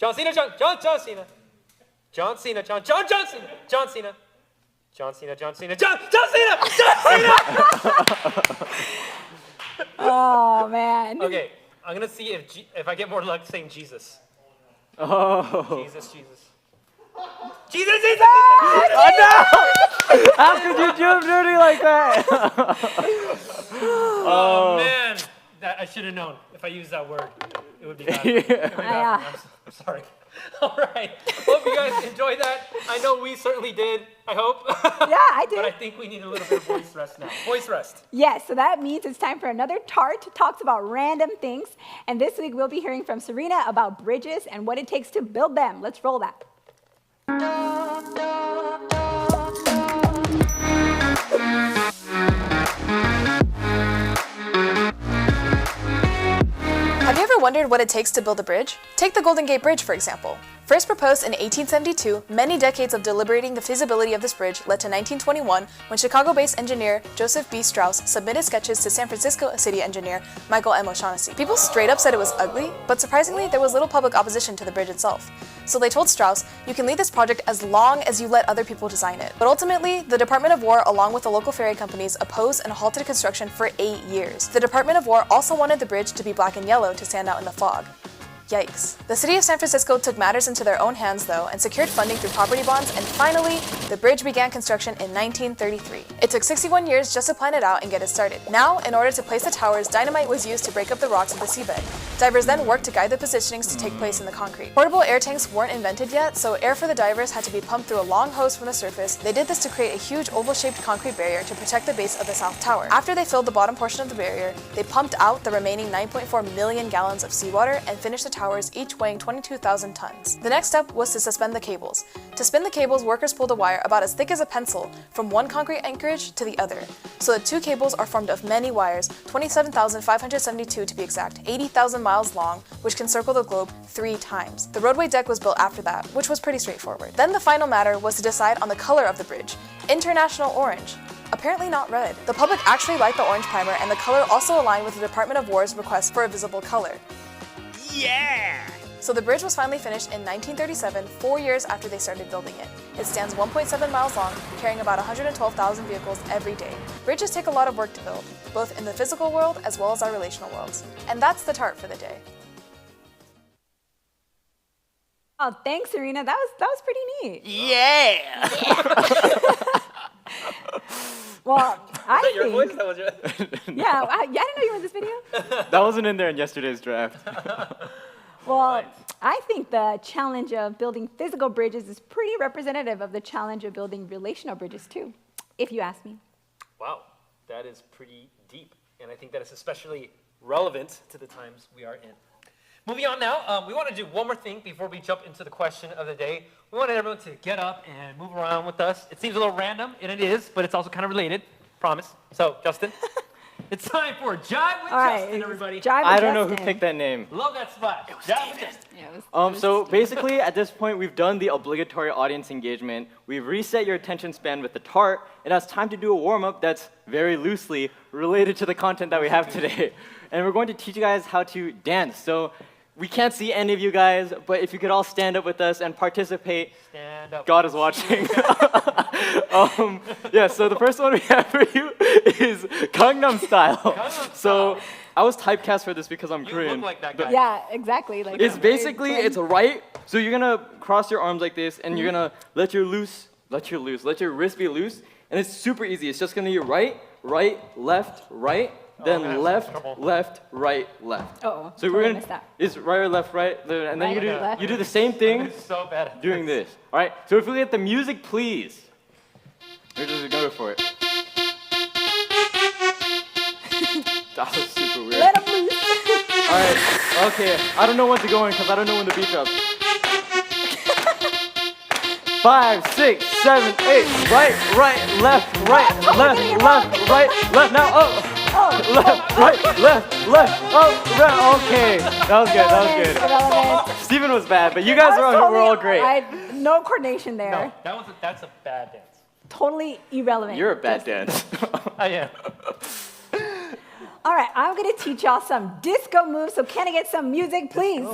John Cena, John Cena. John Cena, John Cena, John Cena. John Cena, John Cena, John Cena. Oh, man. Okay, I'm gonna see if I get more luck saying Jesus. Oh. Jesus. Jesus! Oh no! How could you do dirty like that? Oh man, I should have known. If I used that word, it would be bad. It would be bad. Yeah. I'm sorry. All right. Hope you guys enjoyed that. I know we certainly did. I hope. Yeah, I But I did. think we need a little bit of voice rest now. Voice rest. Yes, so that means it's time for another Tart Talks about random things. And this week we'll be hearing from Serena about bridges and what it takes to build them. Let's roll that. Have you ever wondered what it takes to build a bridge? Take the Golden Gate Bridge, for example. First proposed in 1872, many decades of deliberating the feasibility of this bridge led to 1921, when Chicago-based engineer Joseph B. Strauss submitted sketches to San Francisco city engineer Michael M. O'Shaughnessy. People straight up said it was ugly, but surprisingly, there was little public opposition to the bridge itself. So they told Strauss, "You can lead this project as long as you let other people design it." But ultimately, the Department of War, along with the local ferry companies, opposed and halted construction for 8 years. The Department of War also wanted the bridge to be black and yellow to stand out in the fog. Yikes. The city of San Francisco took matters into their own hands, though, and secured funding through property bonds, and finally, the bridge began construction in 1933. It took 61 years just to plan it out and get it started. Now, in order to place the towers, dynamite was used to break up the rocks of the seabed. Divers then worked to guide the positionings to take place in the concrete. Portable air tanks weren't invented yet, so air for the divers had to be pumped through a long hose from the surface. They did this to create a huge oval-shaped concrete barrier to protect the base of the south tower. After they filled the bottom portion of the barrier, they pumped out the remaining 9.4 million gallons of seawater and finished the towers, each weighing 22,000 tons. The next step was to suspend the cables. To spin the cables, workers pulled a wire about as thick as a pencil from one concrete anchorage to the other. So the two cables are formed of many wires, 27,572 to be exact, 80,000 miles long, which can circle the globe 3 times. The roadway deck was built after that, which was pretty straightforward. Then the final matter was to decide on the color of the bridge. International orange. Apparently not red. The public actually liked the orange primer, and the color also aligned with the Department of War's request for a visible color. Yeah! So the bridge was finally finished in 1937, 4 years after they started building it. It stands 1.7 miles long, carrying about 112,000 vehicles every day. Bridges take a lot of work to build, both in the physical world as well as our relational worlds. And that's the tart for the day. Oh, thanks, Serena. That was pretty neat. Yeah! Well, I Is that your voice? think, That was your... yeah, I didn't know you were in this video. That wasn't in there in yesterday's draft. Well, I think the challenge of building physical bridges is pretty representative of the challenge of building relational bridges too, if you ask me. Wow, that is pretty deep. And I think that is especially relevant to the times we are in. Moving on now, we want to do one more thing before we jump into the question of the day. We wanted everyone to get up and move around with us. It seems a little random, and it is, but it's also kind of related. Promise. So, Justin, it's time for Jive with All right, Justin, everybody. Jive with I don't know who Justin. picked that name. Love that spot. Jive with Justin. Yeah, it was So basically, at this point, we've done the obligatory audience engagement. We've reset your attention span with the tart, and it's time to do a warm-up that's very loosely related to the content that we have today. And we're going to teach you guys how to dance. So we can't see any of you guys, but if you could all stand up with us and participate, Stand up. God is watching. Yeah, so the first one we have for you is Gangnam Style. So I was typecast for this because I'm You Korean. look like that but guy. Yeah, exactly. Like It's very basically, twin. it's a right, so you're gonna cross your arms like this, and you're gonna let your wrist be loose, and it's super easy. It's just gonna be right, left, right, I'm gonna then have left, some trouble. left, right, left. Uh-oh, So we're totally gonna, missed that. it's right or left, right, and then Right, left. you do the same thing I'm so bad at doing this. All right, so if we get the music, please. We're just go for it. That was super weird. Let 'em loose. All right, okay. I don't know when to go in because I don't know when the beat drops. 5, 6, 7, 8. Right, left, right. Now, oh. Left, right, left. Oh, right. Okay. That was good. Irrelevant. Steven was bad, but you guys were all great. No coordination there. No, that's a bad dance. Totally irrelevant. You're a bad dance. I am. All right, I'm gonna teach y'all some disco moves. So can I get some music, please?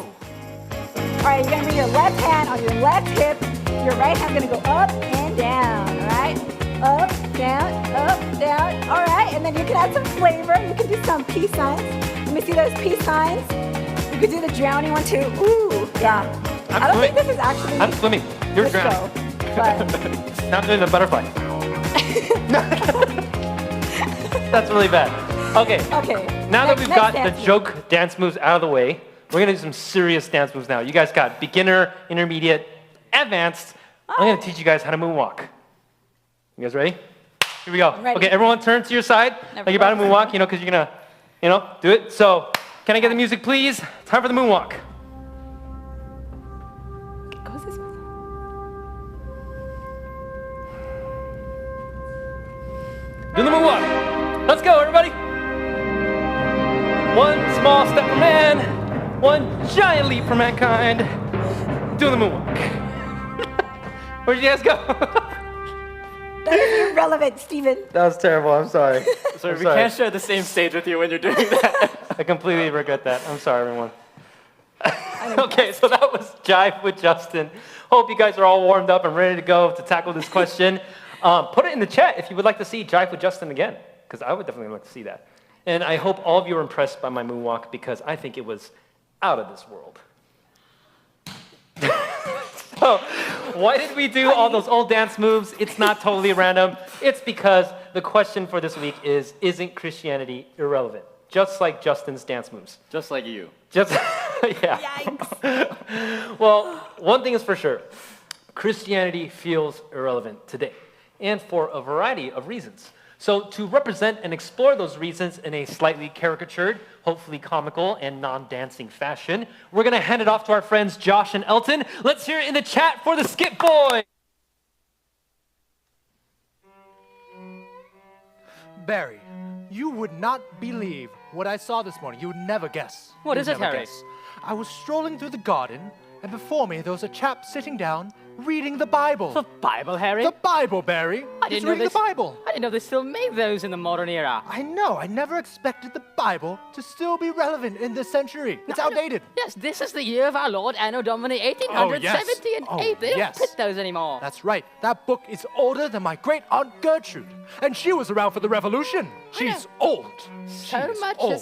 right, you're gonna bring your left hand on your left hip. Your right hand's gonna go up and down, all right? Up, down, all right? And then you can add some flavor. You can do some peace signs. Let me see those peace signs. You could do the drowning one too. Ooh, yeah. I don't think this is actually I'm swimming. You're the drowning. show, but Now I'm doing the butterfly. That's really bad. Okay. okay. Now that we've Next got the dance move. joke dance moves out of the way, we're gonna do some serious dance moves now. You guys got beginner, intermediate, advanced. I'm gonna teach you guys how to moonwalk. You guys ready? Here we go. ready. Okay, everyone turn to your side like you're about to moonwalk, because you're gonna, do it. So, can I get the music, please? Time for the moonwalk. Goes this way. Do the moonwalk. Let's go, everybody. One small step for man, one giant leap for mankind. Do the moonwalk. Where'd you guys go? That is irrelevant, Steven. That was terrible. I'm sorry. So I'm we sorry. can't share the same stage with you when you're doing that. I completely regret that. I'm sorry, everyone. Okay, so that was Jive with Justin. Hope you guys are all warmed up and ready to go to tackle this question. Put it in the chat if you would like to see Jive with Justin again, because I would definitely like to see that. And I hope all of you are impressed by my moonwalk, because I think it was out of this world. So, why did we do all those old dance moves? It's not totally random. It's because the question for this week is, isn't Christianity irrelevant? Just like Justin's dance moves. Just like you. Just, yeah. Yikes. Well, one thing is for sure. Christianity feels irrelevant today, and for a variety of reasons. So to represent and explore those reasons in a slightly caricatured, hopefully comical, and non-dancing fashion, we're going to hand it off to our friends Josh and Elton. Let's hear it in the chat for the Skip Boy. Barry, you would not believe what I saw this morning. You would never guess. What You'd is it, never Harry? guess. I was strolling through the garden, and before me there was a chap sitting down reading the Bible. The Bible, Harry? The Bible, Barry. I He's didn't know reading this. the Bible. I didn't know they still made those in the modern era. I know. I never expected the Bible to still be relevant in this century. It's I know- outdated. Yes, this is the year of our Lord Anno Domini 1870 and Oh, 8. They don't yes. print those anymore. That's right. That book is older than my great aunt Gertrude, and she was around for the Revolution. She's old. so She's much old.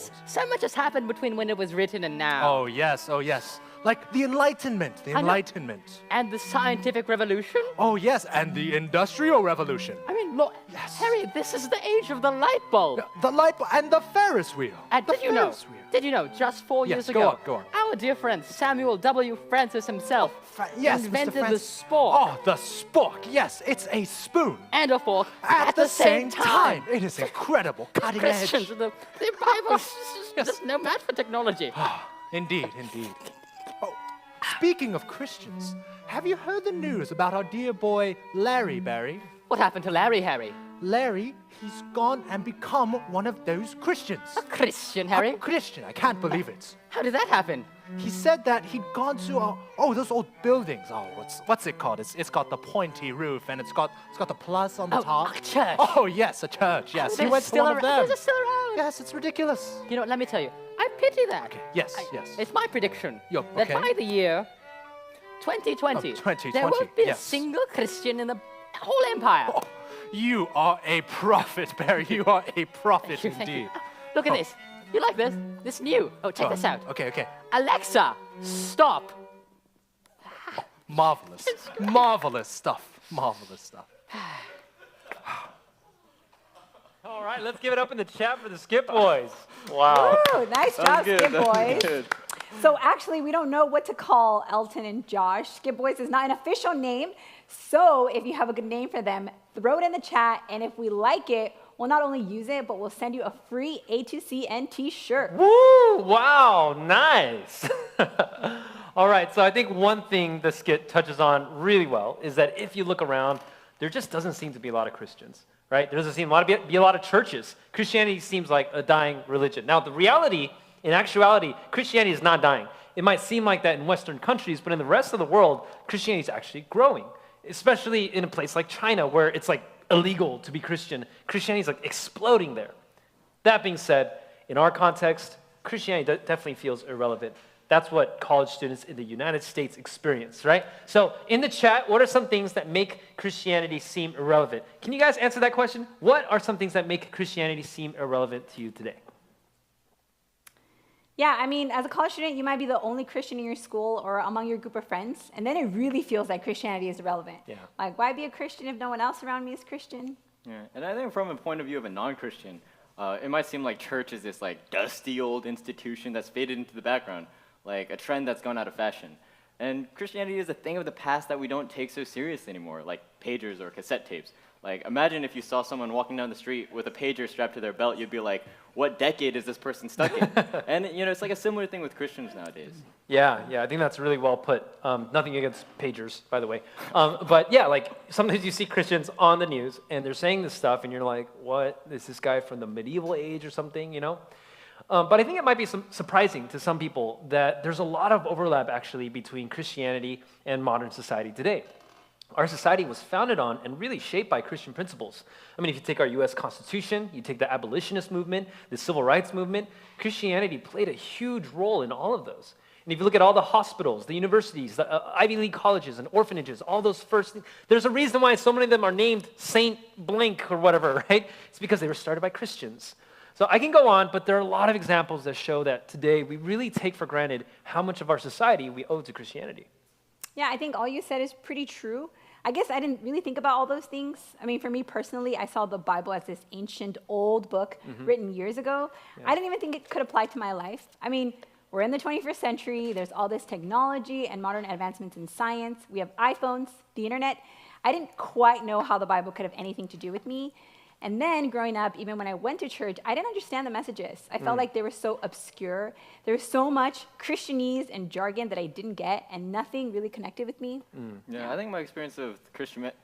has happened between when it was written and now. Oh yes. Oh yes. Like the Enlightenment. The know. Enlightenment. And the scientific revolution? Oh yes, and the Industrial Revolution. I mean, look, Yes. Harry, this is the age of the light bulb. The light bulb and the Ferris wheel. And the did you know? Ferris wheel. Did you know? Just 4 Yes, years go ago, on, go on. our dear friend Samuel W. Francis himself Yes, Mr. invented the Francis. spork Oh, the spork. Yes, it's a spoon. and a fork At the same time. It is incredible. Cutting Christians, edge. the Bible's Yes. just no match for technology. Indeed, indeed. Oh, speaking of Christians, have you heard the news about our dear boy Larry, Barry? What happened to Larry, Harry? Larry, he's gone and become one of those Christians. A Christian, Harry? A Christian. I can't believe it. How did that happen? He said that he'd gone to those old buildings. Oh, what's it called? It's got the pointy roof and it's got the plus on the top. A church. Oh yes, a church. Yes, he They're went to still one of around. them. They're still around. Yes, it's ridiculous. You know, let me tell you, I pity that. Yes, yes. It's my prediction Yo, that okay. by the year 2020, Oh, 2020, there won't be yes. a single Christian in the whole empire. Oh, you are a prophet, Barry. You are a prophet Thank you, thank you. indeed. Look at this. You like this? This new. Oh, check this out. Okay, okay. Alexa, stop. Marvelous. Marvelous stuff. Marvelous stuff. All right, let's give it up in the chat for the Skip Boys. Wow. Ooh, nice That job, was good, Skip that was Boys. good. So actually, we don't know what to call Elton and Josh. Skip Boys is not an official name. So if you have a good name for them, throw it in the chat. And if we like it, we'll not only use it, but we'll send you a free A2CN t-shirt. Woo! Wow, nice. All right, so I think one thing the skit touches on really well is that if you look around, there just doesn't seem to be a lot of Christians, right? There doesn't seem to be a lot of churches. Christianity seems like a dying religion. Now, the reality, in actuality, Christianity is not dying. It might seem like that in Western countries, but in the rest of the world, Christianity is actually growing, especially in a place like China where it's like illegal to be Christian. Christianity is like exploding there. That being said, in our context, Christianity definitely feels irrelevant That's what college students in the United States experience, right? So in the chat, what are some things that make Christianity seem irrelevant? Can you guys answer that question? What are some things that make Christianity seem irrelevant to you today? Yeah, I mean, as a college student, you might be the only Christian in your school or among your group of friends, and then it really feels like Christianity is irrelevant. Yeah. Like, why be a Christian if no one else around me is Christian? Yeah, and I think from a point of view of a non-Christian, it might seem like church is this like dusty old institution that's faded into the background, like a trend that's gone out of fashion. And Christianity is a thing of the past that we don't take so seriously anymore, like pagers or cassette tapes. Like, imagine if you saw someone walking down the street with a pager strapped to their belt, you'd be like, what decade is this person stuck in? And, you know, it's like a similar thing with Christians nowadays. Yeah, I think that's really well put. Nothing against pagers, by the way. But yeah, like sometimes you see Christians on the news and they're saying this stuff and you're like, what? Is this guy from the medieval age or something, you know? But I think it might be surprising to some people that there's a lot of overlap actually between Christianity and modern society today. Our society was founded on and really shaped by Christian principles. I mean, if you take our U.S. Constitution, you take the abolitionist movement, the civil rights movement, Christianity played a huge role in all of those. And if you look at all the hospitals, the universities, the Ivy League colleges and orphanages, all those first things, there's a reason why so many of them are named Saint Blank or whatever, right? It's because they were started by Christians. So I can go on, but there are a lot of examples that show that today we really take for granted how much of our society we owe to Christianity. Yeah, I think all you said is pretty true. I guess I didn't really think about all those things. I mean, for me personally, I saw the Bible as this ancient, old book written years ago. Yeah. I didn't even think it could apply to my life. I mean, we're in the 21st century. There's all this technology and modern advancements in science. We have iPhones, the internet. I didn't quite know how the Bible could have anything to do with me. And then growing up, even when I went to church, I didn't understand the messages. I felt like they were so obscure. There was so much Christianese and jargon that I didn't get, and nothing really connected with me. Yeah, I think my experience of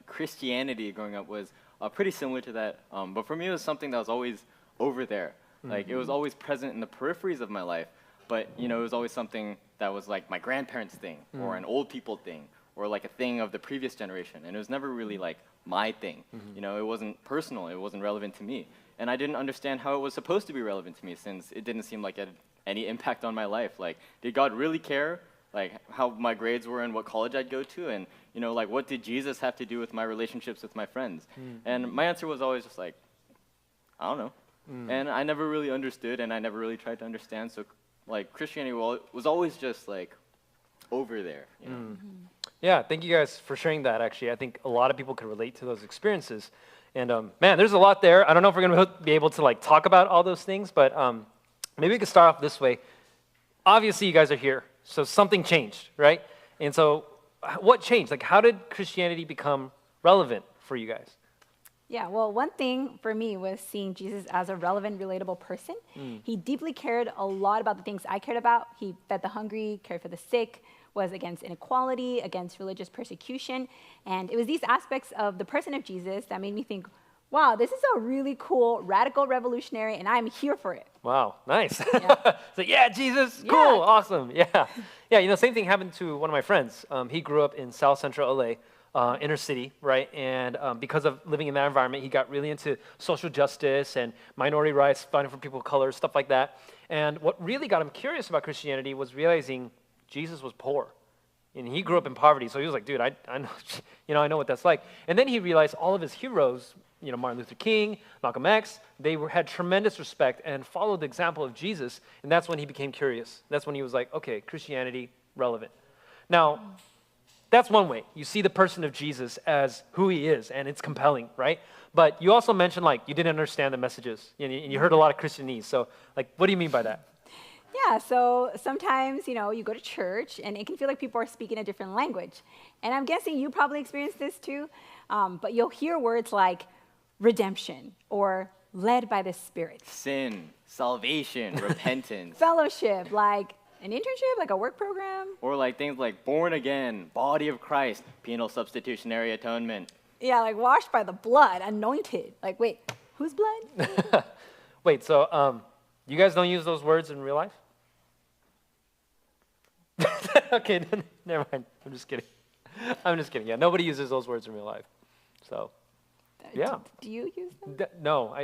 Christianity growing up was pretty similar to that. But for me, it was something that was always over there. Like, it was always present in the peripheries of my life. But, you know, it was always something that was like my grandparents' thing, or an old people thing, or like a thing of the previous generation. And it was never really like my thing. You know, it wasn't personal, it wasn't relevant to me. And I didn't understand how it was supposed to be relevant to me, since it didn't seem like it had any impact on my life. Like, did God really care, like, how my grades were and what college I'd go to? And, you know, like, what did Jesus have to do with my relationships with my friends? And my answer was always just like, I don't know. And I never really understood, and I never really tried to understand. So, like, Christianity was always just, like, over there, you know? Yeah, thank you guys for sharing that, actually. I think a lot of people could relate to those experiences. And man, there's a lot there. I don't know if we're going to be able to like talk about all those things, but maybe we could start off this way. Obviously, you guys are here, so something changed, right? And so what changed? Like, how did Christianity become relevant for you guys? Yeah, well, one thing for me was seeing Jesus as a relevant, relatable person. He deeply cared a lot about the things I cared about. He fed the hungry, cared for the sick, was against inequality, against religious persecution. And it was these aspects of the person of Jesus that made me think, wow, this is a really cool, radical revolutionary, and I'm here for it. Wow, nice. Yeah. So yeah, Jesus, cool, Yeah. awesome, yeah. Yeah, you know, same thing happened to one of my friends. He grew up in South Central LA, inner city, right? And because of living in that environment, he got really into social justice and minority rights, fighting for people of color, stuff like that. And what really got him curious about Christianity was realizing Jesus was poor. And he grew up in poverty, so he was like, dude, I know, you know, I know what that's like. And then he realized all of his heroes, you know, Martin Luther King, Malcolm X, they had tremendous respect and followed the example of Jesus, and that's when he became curious. That's when he was like, okay, Christianity, relevant. Now, that's one way. You see the person of Jesus as who he is, and it's compelling, right? But you also mentioned, like, you didn't understand the messages, and you heard a lot of Christianese. So, like, what do you mean by that? Yeah, so sometimes, you know, you go to church and it can feel like people are speaking a different language. And I'm guessing you probably experienced this too, but you'll hear words like redemption or led by the Spirit. Sin, salvation, repentance. Fellowship, like an internship, like a work program. Or like things like born again, body of Christ, penal substitutionary atonement. Yeah, like washed by the blood, anointed. Like, wait, whose blood? Wait, so you guys don't use those words in real life? Okay, never mind. I'm just kidding. Yeah, nobody uses those words in real life. So, yeah. Do you use them? No,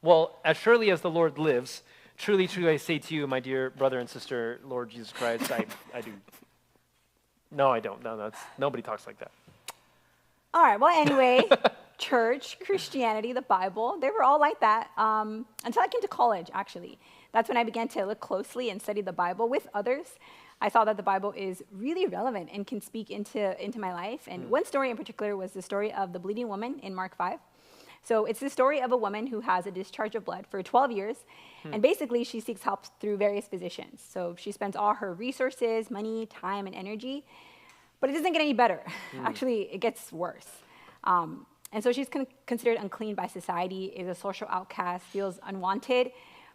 well, as surely as the Lord lives, Truly, truly, I say to you, my dear brother and sister, Lord Jesus Christ, I do. No, I don't. No, nobody talks like that. All right, well, anyway, church, Christianity, the Bible, they were all like that until I came to college, actually. That's when I began to look closely and study the Bible with others. I saw that the Bible is really relevant and can speak into my life. And one story in particular was the story of the bleeding woman in Mark 5. So it's the story of a woman who has a discharge of blood for 12 years. And basically, she seeks help through various physicians. So she spends all her resources, money, time, and energy. But it doesn't get any better. Actually, it gets worse. And so she's considered unclean by society, is a social outcast, feels unwanted.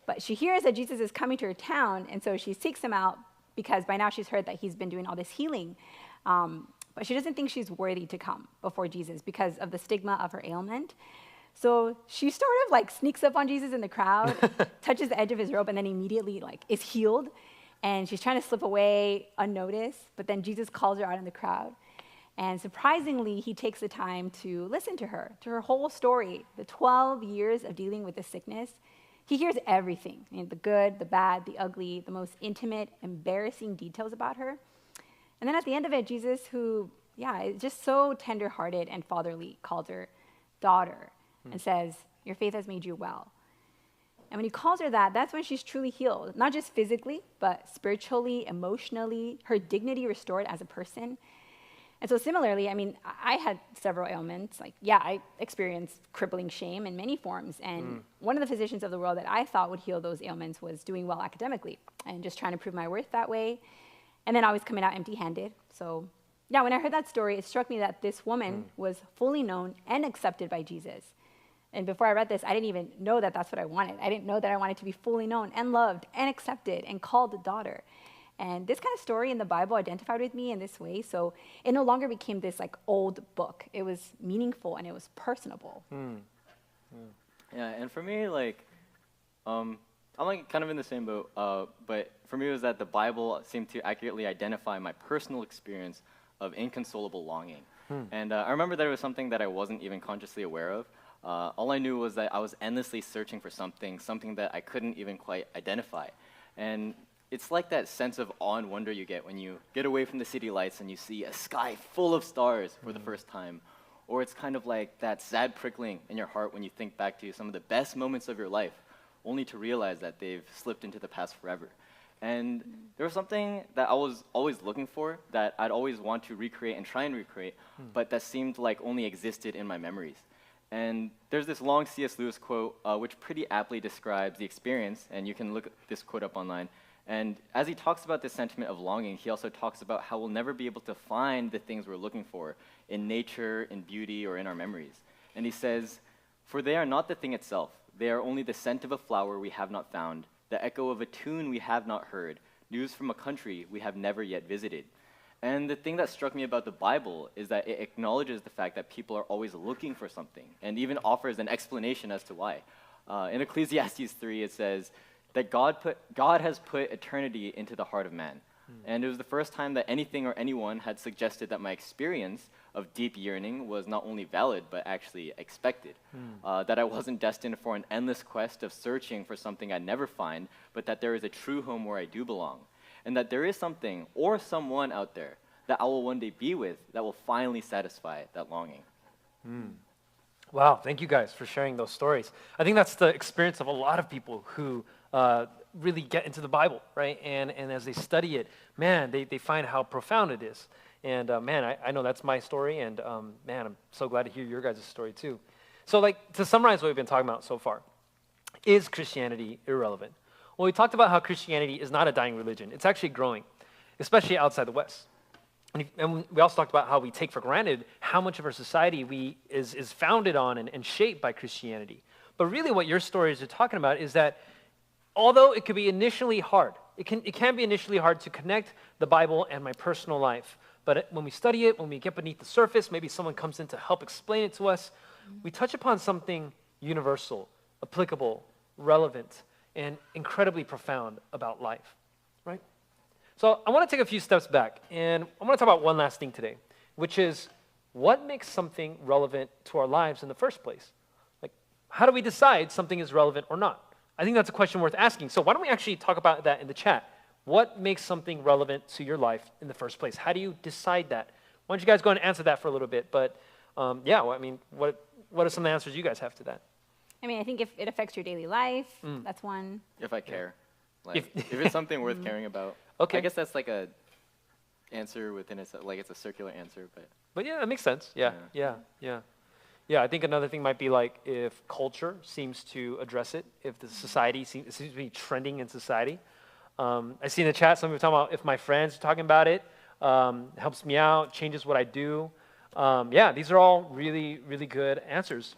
But she hears that Jesus is coming to her town, and so she seeks him out because by now she's heard that he's been doing all this healing. But she doesn't think she's worthy to come before Jesus because of the stigma of her ailment. So she sort of like sneaks up on Jesus in the crowd, touches the edge of his robe, and then immediately like is healed. And she's trying to slip away unnoticed, but then Jesus calls her out in the crowd. And surprisingly, he takes the time to listen to her whole story, the 12 years of dealing with this sickness. He hears everything, the good, the bad, the ugly, the most intimate, embarrassing details about her. And then at the end of it, Jesus, who, is just so tender-hearted and fatherly, calls her daughter and says, your faith has made you well. And when he calls her that, that's when she's truly healed, not just physically, but spiritually, emotionally, her dignity restored as a person. And so similarly, I had several ailments. I experienced crippling shame in many forms. And one of the physicians of the world that I thought would heal those ailments was doing well academically and just trying to prove my worth that way. And then always coming out empty-handed. So when I heard that story, it struck me that this woman was fully known and accepted by Jesus. And before I read this, I didn't even know that that's what I wanted. I didn't know that I wanted to be fully known and loved and accepted and called a daughter. And this kind of story in the Bible identified with me in this way. So it no longer became this old book. It was meaningful and it was personable. Yeah, and for me, I'm kind of in the same boat. But for me, it was that the Bible seemed to accurately identify my personal experience of inconsolable longing. And I remember that it was something that I wasn't even consciously aware of. All I knew was that I was endlessly searching for something that I couldn't even quite identify. And it's like that sense of awe and wonder you get when you get away from the city lights and you see a sky full of stars for the first time. Or it's kind of like that sad prickling in your heart when you think back to some of the best moments of your life, only to realize that they've slipped into the past forever. And there was something that I was always looking for, that I'd always want to recreate and try and recreate, but that seemed like only existed in my memories. And there's this long C.S. Lewis quote, which pretty aptly describes the experience, and you can look this quote up online. And as he talks about this sentiment of longing, he also talks about how we'll never be able to find the things we're looking for in nature, in beauty, or in our memories. And he says, "For they are not the thing itself. They are only the scent of a flower we have not found, the echo of a tune we have not heard, news from a country we have never yet visited." And the thing that struck me about the Bible is that it acknowledges the fact that people are always looking for something, and even offers an explanation as to why. In Ecclesiastes 3, it says that God has put eternity into the heart of man. And it was the first time that anything or anyone had suggested that my experience of deep yearning was not only valid, but actually expected. That I wasn't destined for an endless quest of searching for something I'd never find, but that there is a true home where I do belong. And that there is something or someone out there that I will one day be with that will finally satisfy that longing. Wow, thank you guys for sharing those stories. I think that's the experience of a lot of people who really get into the Bible, right? And as they study it, man, they find how profound it is. And man, I know that's my story, and man, I'm so glad to hear your guys' story too. So to summarize what we've been talking about so far, is Christianity irrelevant? Well, we talked about how Christianity is not a dying religion. It's actually growing, especially outside the West. And we also talked about how we take for granted how much of our society is founded on and shaped by Christianity. But really what your stories are talking about is that although it could be initially hard, it can be initially hard to connect the Bible and my personal life. But when we study it, when we get beneath the surface, maybe someone comes in to help explain it to us, we touch upon something universal, applicable, relevant, and incredibly profound about life, right? So I want to take a few steps back, and I want to talk about one last thing today, which is what makes something relevant to our lives in the first place? How do we decide something is relevant or not? I think that's a question worth asking. So why don't we actually talk about that in the chat? What makes something relevant to your life in the first place? How do you decide that? Why don't you guys go and answer that for a little bit? But yeah, well, I mean, what are some of the answers you guys have to that? I mean, I think if it affects your daily life, that's one. If I care. Like, if it's something worth caring about. Okay. I guess that's like a answer within itself. Like, it's a circular answer, but. But yeah, that makes sense. Yeah. I think another thing might be like if culture seems to address it, if the society seems to be trending in society. I see in the chat some people talking about if my friends are talking about it, helps me out, changes what I do. Yeah, these are all really, really good answers.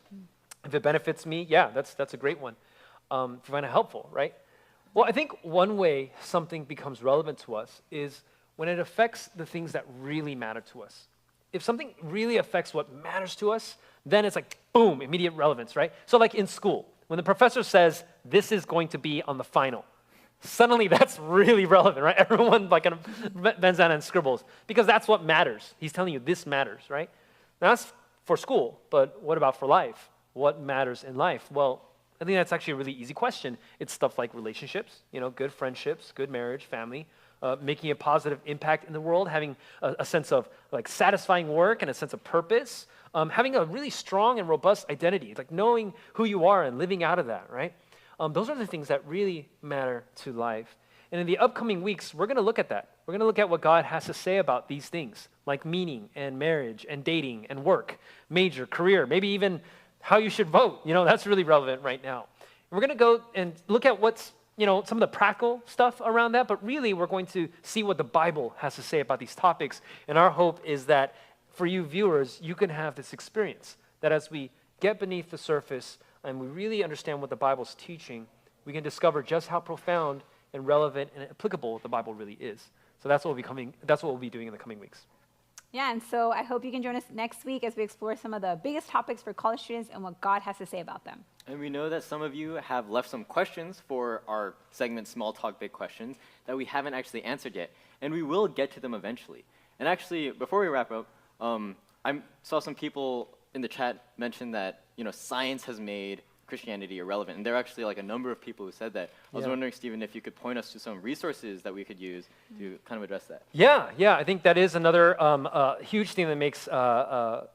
If it benefits me, yeah, that's a great one. If you find it helpful, right? Well, I think one way something becomes relevant to us is when it affects the things that really matter to us. If something really affects what matters to us, then it's like, boom, immediate relevance, right? So like in school, when the professor says, this is going to be on the final, suddenly that's really relevant, right? Everyone like kind of bends down and scribbles because that's what matters. He's telling you this matters, right? Now that's for school, but what about for life? What matters in life? Well, I think that's actually a really easy question. It's stuff like relationships, good friendships, good marriage, family, making a positive impact in the world, having a sense of like satisfying work and a sense of purpose, having a really strong and robust identity, like knowing who you are and living out of that, right? Those are the things that really matter to life. And in the upcoming weeks, we're going to look at that. We're going to look at what God has to say about these things, like meaning and marriage and dating and work, major, career, maybe even how you should vote. That's really relevant right now. We're going to go and look at what's, some of the practical stuff around that, but really we're going to see what the Bible has to say about these topics. And our hope is that for you viewers, you can have this experience, that as we get beneath the surface and we really understand what the Bible's teaching, we can discover just how profound and relevant and applicable the Bible really is. So that's what we'll be doing in the coming weeks. Yeah, and so I hope you can join us next week as we explore some of the biggest topics for college students and what God has to say about them. And we know that some of you have left some questions for our segment Small Talk Big Questions that we haven't actually answered yet, and we will get to them eventually. And actually, before we wrap up, I saw some people in the chat mention that science has made Christianity irrelevant, and there are actually like a number of people who said that. I was wondering, Stephen, if you could point us to some resources that we could use to kind of address that. Yeah, I think that is another huge thing that makes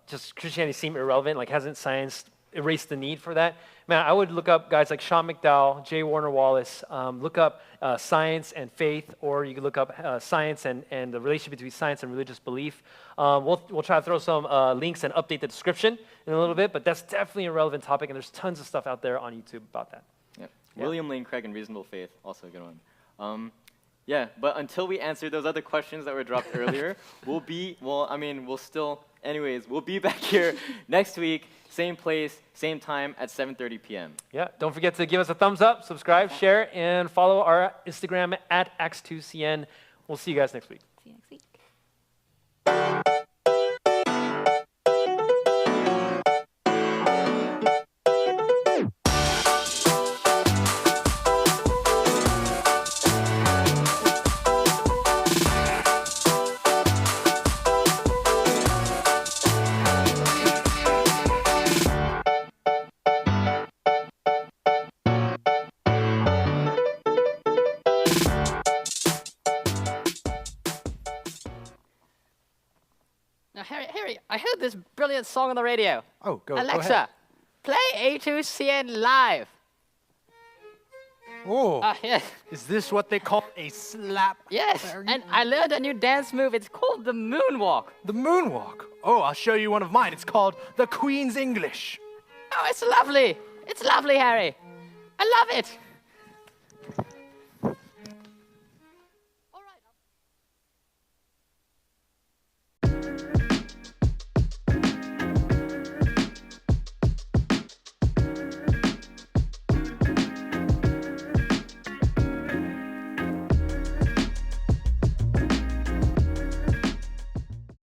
just Christianity seem irrelevant. Like, hasn't science erased the need for that? Man, I would look up guys like Sean McDowell, J. Warner Wallace, look up science and faith, or you could look up science and the relationship between science and religious belief. We'll try to throw some links and update the description in a little bit, but that's definitely a relevant topic, and there's tons of stuff out there on YouTube about that. Yep. William Lane Craig and Reasonable Faith, also a good one. But until we answer those other questions that were dropped earlier, we'll be back here next week, same place, same time at 7:30 p.m. Yeah, don't forget to give us a thumbs up, subscribe, share, and follow our Instagram at A2CN. We'll see you guys next week. See you next week. Now, Harry, I heard this brilliant song on the radio. Oh, go Alexa, ahead. play A2CN live. Oh, Yes. is this what they call a slap? Yes, and I learned a new dance move. It's called the moonwalk. The moonwalk. Oh, I'll show you one of mine. It's called the Queen's English. Oh, it's lovely. It's lovely, Harry. I love it.